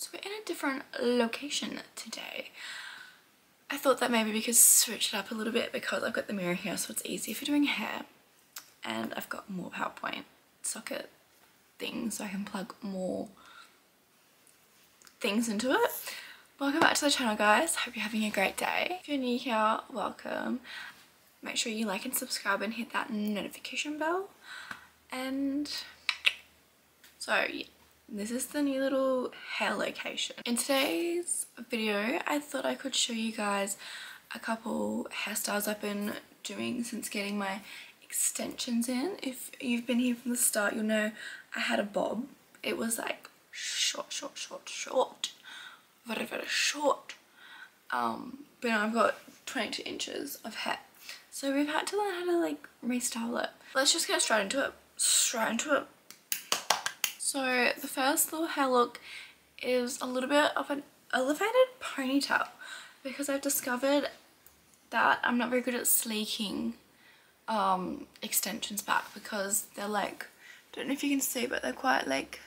So we're in a different location today. I thought that maybe we could switch it up a little bit because I've got the mirror here, so it's easier for doing hair, and I've got more PowerPoint socket things so I can plug more things into it. Welcome back to the channel, guys. Hope you're having a great day. If you're new here, welcome. Make sure you like and subscribe and hit that notification bell. And so yeah, this is the new little hair location. In today's video, I thought I could show you guys a couple hairstyles I've been doing since getting my extensions in. If you've been here from the start, you'll know I had a bob. It was like short, very short. But now I've got 22 inches of hair, so we've had to learn how to like restyle it. Let's just get straight into it. So the first little hair look is a little bit of an elevated ponytail, because I've discovered that I'm not very good at sleeking extensions back, because they're like, I don't know if you can see, but they're quite like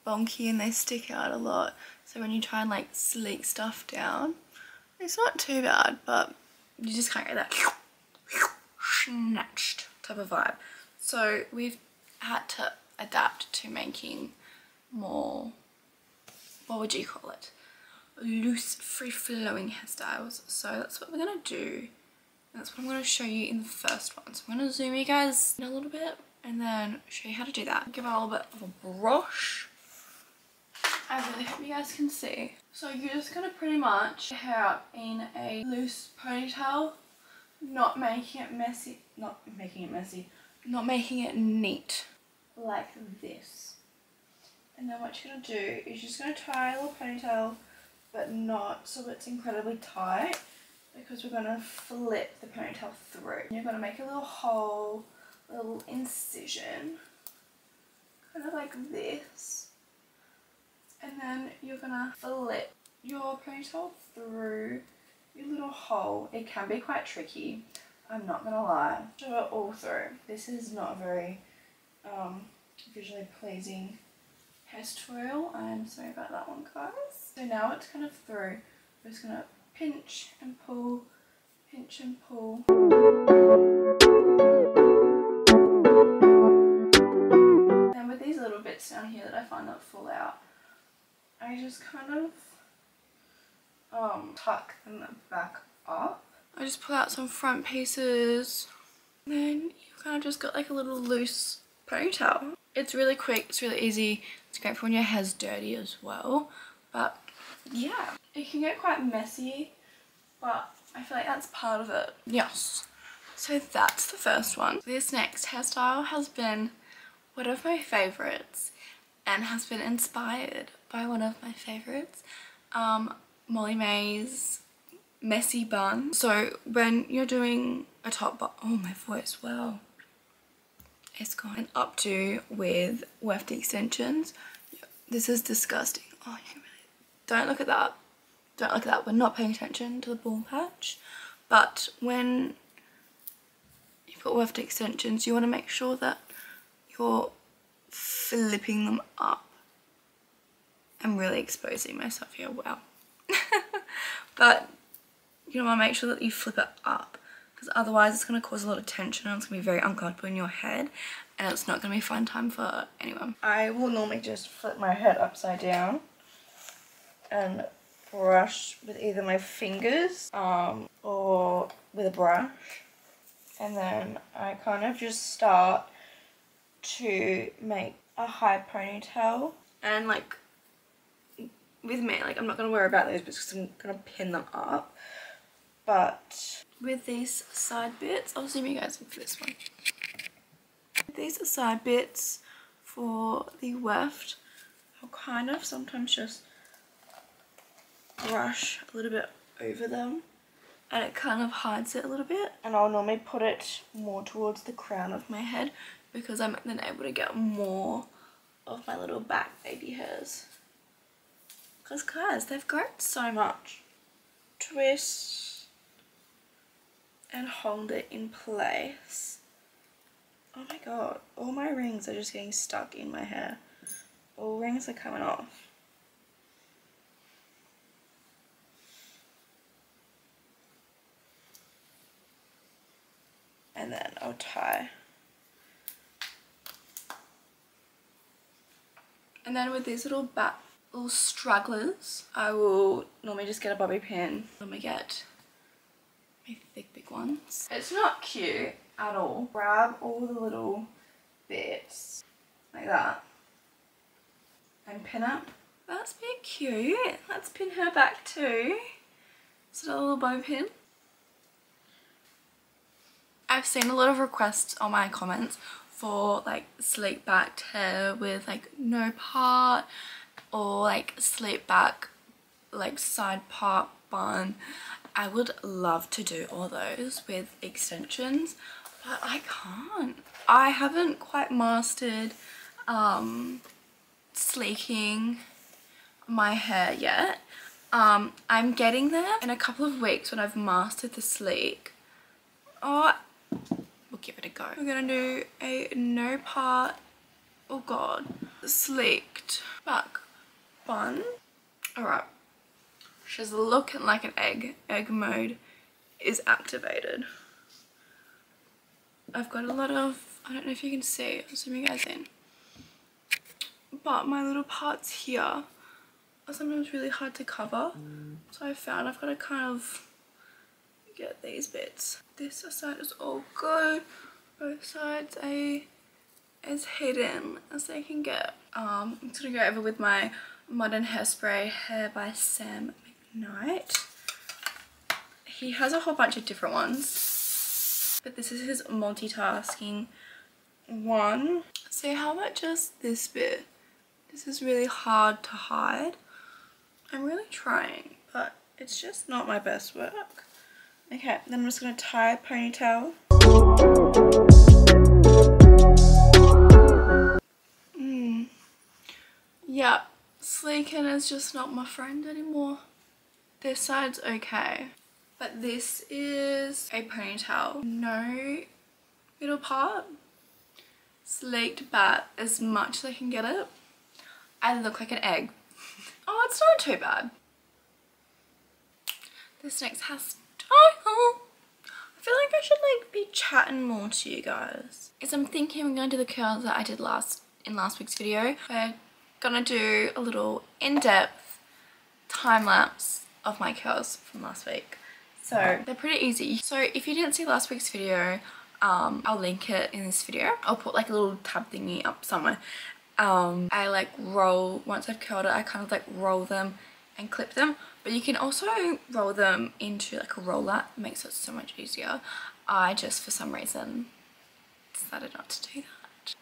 bonky and they stick out a lot. So when you try and like sleek stuff down, it's not too bad, but you just can't get that snatched type of vibe. So we've had to adapt to making more, what would you call it, loose, free-flowing hairstyles. So that's what we're gonna do. That's what I'm gonna show you in the first one. So I'm gonna zoom you guys in a little bit and then show you how to do that. Give it a little bit of a brush. I really hope you guys can see. So you're just gonna pretty much hair up in a loose ponytail, not making it messy, not making it neat like this. And then what you're gonna do is you're just gonna tie a little ponytail, but not so it's incredibly tight, because we're gonna flip the ponytail through. You're gonna make a little hole, a little incision, kind of like this. And then you're gonna flip your ponytail through your little hole. It can be quite tricky, I'm not gonna lie. Do it all through. This is not a very visually pleasing hair tutorial. I'm sorry about that one, guys. So now it's kind of through. We're just gonna pinch and pull, pinch and pull. Then with these little bits down here that I find that fall out, I just kind of tuck them back up. I just pull out some front pieces, and then you've kind of just got like a little loose ponytail. It's really quick, it's really easy, it's great for when your hair's dirty as well. But yeah, it can get quite messy, but I feel like that's part of it. Yes. So that's the first one. This next hairstyle has been one of my favorites and has been inspired by one of my favorites, Molly May's messy bun. So when you're doing a top bun, oh my voice, wow, it's gone. And updo with wefty extensions. This is disgusting. Oh, you can really, don't look at that. Don't look at that. We're not paying attention to the ball patch. But when you've got wefty extensions, you want to make sure that you're flipping them up. I'm really exposing myself here, wow. But you want to make sure that you flip it up, because otherwise it's going to cause a lot of tension and it's going to be very uncomfortable in your head, and it's not going to be a fun time for anyone. I will normally just flip my head upside down and brush with either my fingers or with a brush, and then I kind of just start to make a high ponytail. And like with me, like I'm not going to worry about those because I'm going to pin them up. But with these side bits, I'll zoom you guys in for this one. These are side bits for the weft. I'll kind of sometimes just brush a little bit over them, and it kind of hides it a little bit. And I'll normally put it more towards the crown of my head, because I'm then able to get more of my little back baby hairs. Because guys, they've grown so much. Twist and hold it in place. Oh my god, all my rings are just getting stuck in my hair. All rings are coming off. and then I'll tie. And then with these little stragglers, I will normally just get a bobby pin. Let me get my thick big ones. It's not cute at all. Grab all the little bits like that and pin it. That's a bit cute. Let's pin her back too. Is it a little bobby pin? I've seen a lot of requests on my comments for like sleek backed hair with like no part, or like sleek back like side part bun. I would love to do all those with extensions, but I can't. I haven't quite mastered sleeking my hair yet. I'm getting there. In a couple of weeks when I've mastered the sleek, we'll give it a go. We're gonna do a no part, oh god, sleeked back bun. Alright, she's looking like an egg. Egg mode is activated. I've got a lot of, I don't know if you can see, I'll zoom you guys in, but my little parts here are sometimes really hard to cover, so I found I've got to kind of get these bits. This side is all good, both sides as hidden as they can get. I'm just gonna go over with my Modern Hairspray Hair by Sam McKnight. He has a whole bunch of different ones, but this is his multitasking one. See how about just this bit? This is really hard to hide. I'm really trying, but it's just not my best work. Okay, then I'm just going to tie a ponytail. Yeah, sleeking is just not my friend anymore. This side's okay, but this is a ponytail. No middle part. Sleeked back as much as I can get it. I look like an egg. Oh, it's not too bad. This next has style. I feel like I should like be chatting more to you guys. Is I'm thinking I'm gonna do the curls that I did in last week's video. We're gonna do a little in-depth time lapse of my curls from last week. So they're pretty easy. So if you didn't see last week's video, I'll link it in this video. I'll put like a little tab thingy up somewhere. I like roll, once I've curled it, I kind of like roll them and clip them, but you can also roll them into like a roller. It makes it so much easier. I just for some reason decided not to do that.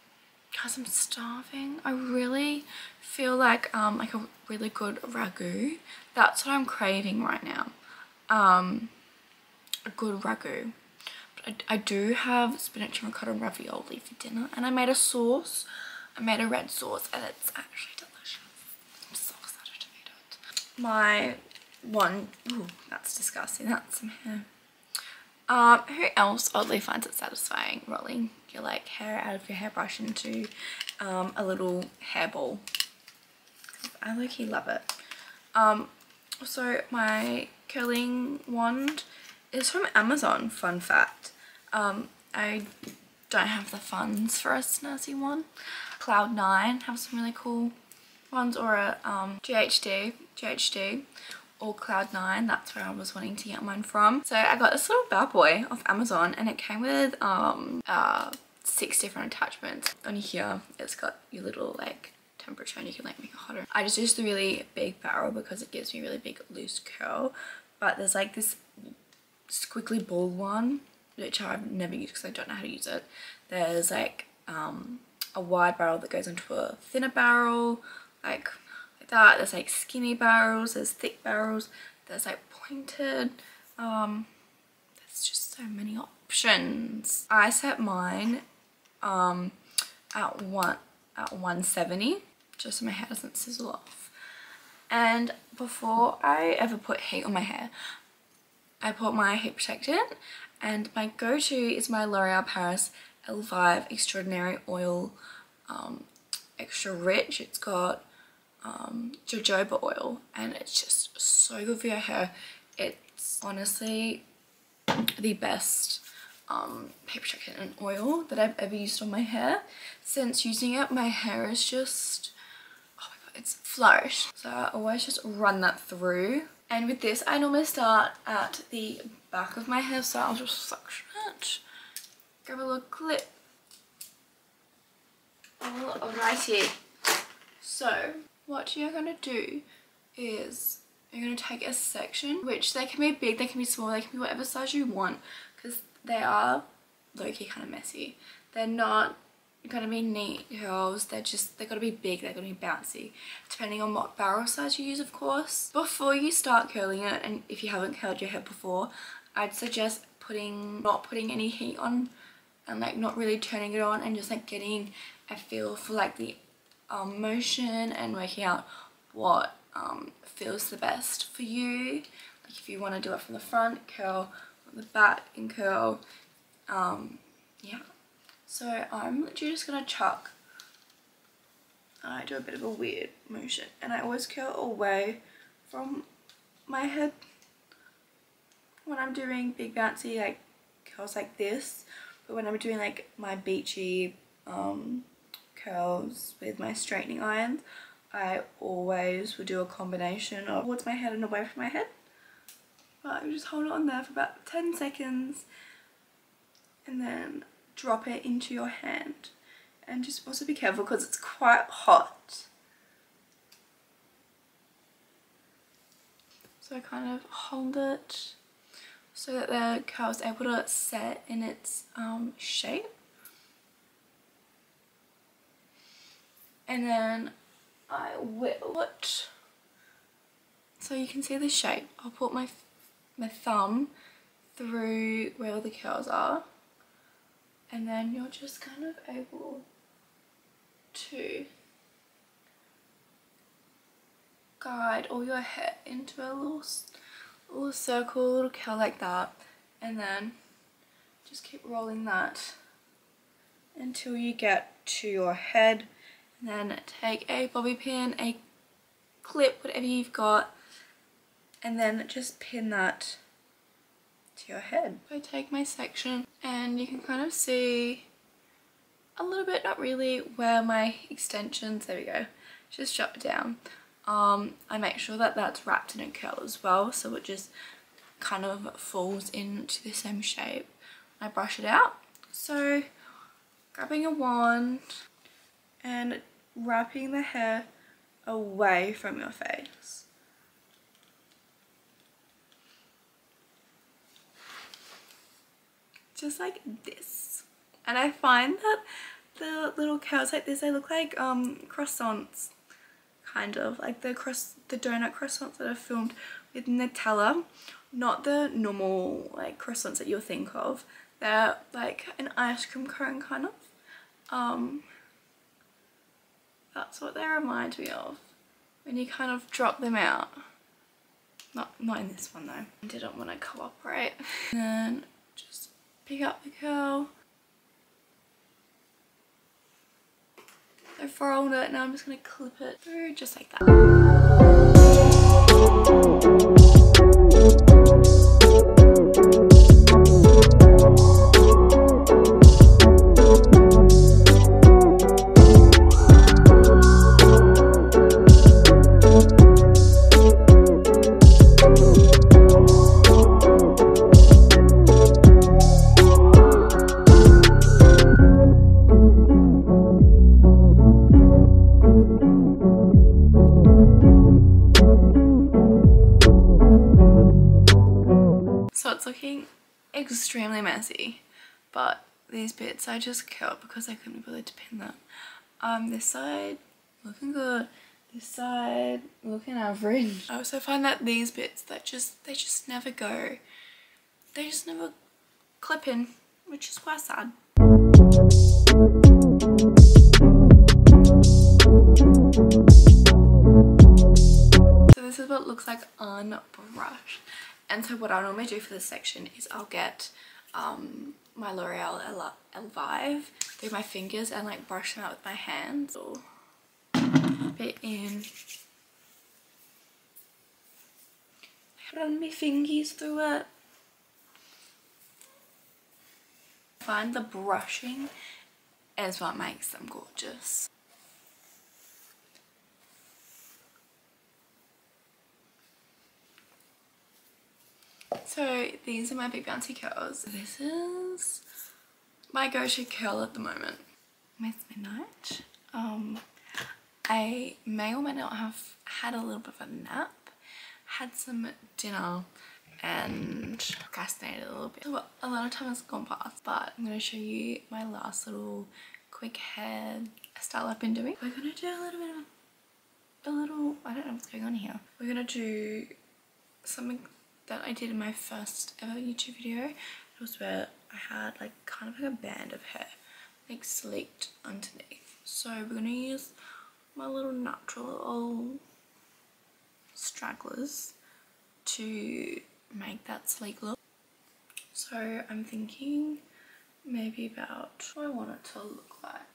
Guys, I'm starving. I really feel like a really good ragu. That's what I'm craving right now. A good ragu. But I do have spinach and ricotta ravioli for dinner, and I made a sauce. I made a red sauce and it's actually delicious. I'm so excited to eat it. My one, ooh, that's disgusting, that's some hair. Who else oddly finds it satisfying rolling your like hair out of your hairbrush into a little hairball? I low-key love it. So my curling wand is from Amazon, fun fact. I don't have the funds for a snazzy one. Cloud9 have some really cool ones, or a GHD or Cloud9. That's where I was wanting to get mine from. So I got this little bad boy off Amazon, and it came with 6 different attachments. On here it's got your little like temperature, and you can like make it hotter. I just use the really big barrel because it gives me really big loose curl, but there's like this squiggly ball one which I've never used because I don't know how to use it. There's like a wide barrel that goes into a thinner barrel, like that. There's like skinny barrels, there's thick barrels, there's like pointed. There's just so many options. I set mine at 170 just so my hair doesn't sizzle off. And before I ever put heat on my hair, I put my heat protectant, and my go-to is my L'Oreal Paris L5 Extraordinary Oil Extra Rich. It's got jojoba oil, and it's just so good for your hair. It's honestly the best paper jacket and oil that I've ever used on my hair. Since using it, my hair is just, oh my god, it's flourished. So I always just run that through. And with this, I normally start at the back of my hair, so I'll just suction it. Grab a little clip. Alrighty. So what you're gonna do is you're gonna take a section, which they can be big, they can be small, they can be whatever size you want, because they are low-key kind of messy. They're not gonna be neat curls, they gotta be big, they're gonna be bouncy, depending on what barrel size you use, of course. Before you start curling it, and if you haven't curled your hair before, I'd suggest not putting any heat on and like not really turning it on, and just like getting a feel for like the motion and working out what feels the best for you. Like if you want to do it from the front, curl from the back and curl, yeah. So I'm literally just gonna chuck. I do a bit of a weird motion, and I always curl away from my head when I'm doing big bouncy like curls like this. But when I'm doing like my beachy curls with my straightening irons, I always will do a combination of towards my head and away from my head. But you just hold it on there for about 10 seconds and then drop it into your hand. And just also be careful because it's quite hot. So I kind of hold it so that the curl is able to set in its shape. And then I whittle it so you can see the shape. I'll put my thumb through where all the curls are, and then you're just kind of able to guide all your hair into a little circle, a little curl like that, and then just keep rolling that until you get to your head. And then take a bobby pin, a clip, whatever you've got, and then just pin that to your head. I take my section and you can kind of see a little bit, not really, where my extensions, there we go, just drop it down. I make sure that that's wrapped in a curl as well, so it just kind of falls into the same shape. I brush it out. So grabbing a wand and wrapping the hair away from your face. Just like this. And I find that the little curls like this, they look like croissants, kind of like the donut croissants that are filmed with Nutella. Not the normal like croissants that you'll think of. They're like an ice cream cone kind of. That's what they remind me of when you kind of drop them out. Not in this one though. I didn't want to cooperate. And then just pick up the curl. I fold it, now I'm just going to clip it through just like that. So it's looking extremely messy, but these bits I just curled because I couldn't be bothered to pin them. This side looking good, this side looking average. I also find that these bits that they just never go, they just never clip in, which is quite sad. So this is what it looks like unbrushed. And so what I normally do for this section is I'll get my L'Oreal Elvive through my fingers and like brush them out with my hands. Or bit in. Run my fingies through it. find the brushing is what makes them gorgeous. So these are my big bouncy curls. This is my go-to curl at the moment. It's midnight. I may or may not have had a little bit of a nap, had some dinner and procrastinated a little bit. Well, a lot of time has gone past, but I'm going to show you my last little quick hair style I've been doing. We're going to do a little bit of I don't know what's going on here. We're going to do something that I did in my first ever YouTube video. It was where I had like kind of like a band of hair like sleeked underneath. So we're going to use my little natural stragglers to make that sleek look. So I'm thinking maybe about what I want it to look like.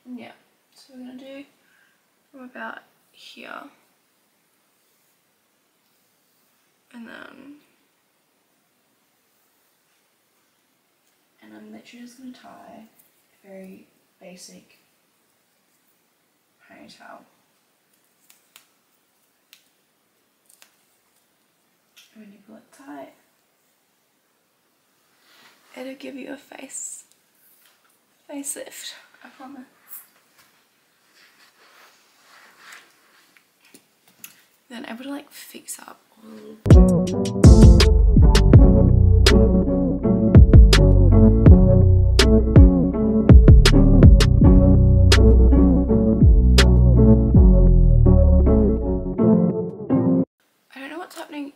Yeah, so we're going to do from about here and I'm literally just going to tie a very basic ponytail. When you pull it tight, it'll give you a facelift, I promise. Then able to like fix up all. I don't know what's happening.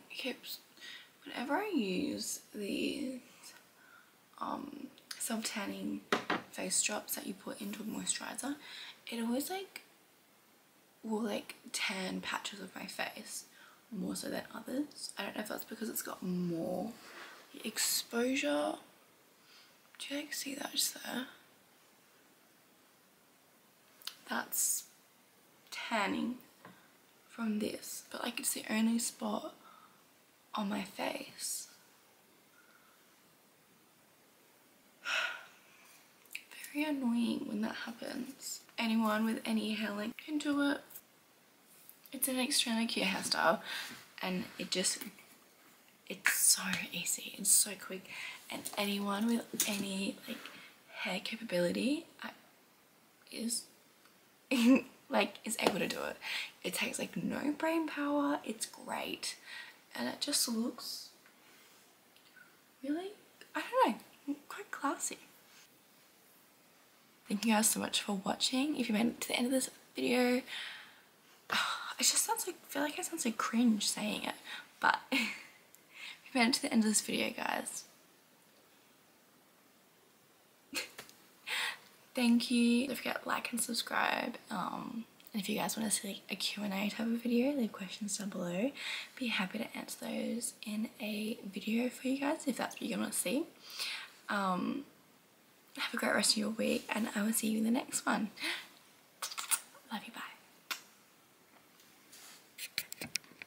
Whenever I use these self-tanning face drops that you put into a moisturizer, it always like will like tan patches of my face more so than others. I don't know if that's because it's got more exposure. Do you like see that just there? That's tanning from this, but like it's the only spot on my face. Very annoying when that happens. Anyone with any hair length can do it. It's an extremely cute hairstyle and it's so easy, it's so quick, and anyone with any like hair capability is like is able to do it. It takes like no brain power, it's great, and it just looks really, I don't know, quite classy. Thank you guys so much for watching. If you made it to the end of this video, it just sounds like, I feel like I sound so cringe saying it, but if you made it to the end of this video, guys, thank you. Don't forget to like and subscribe. And if you guys want to see like a Q&A type of video, leave questions down below. Be happy to answer those in a video for you guys if that's what you want to see. Have a great rest of your week, and I will see you in the next one. Love you, bye.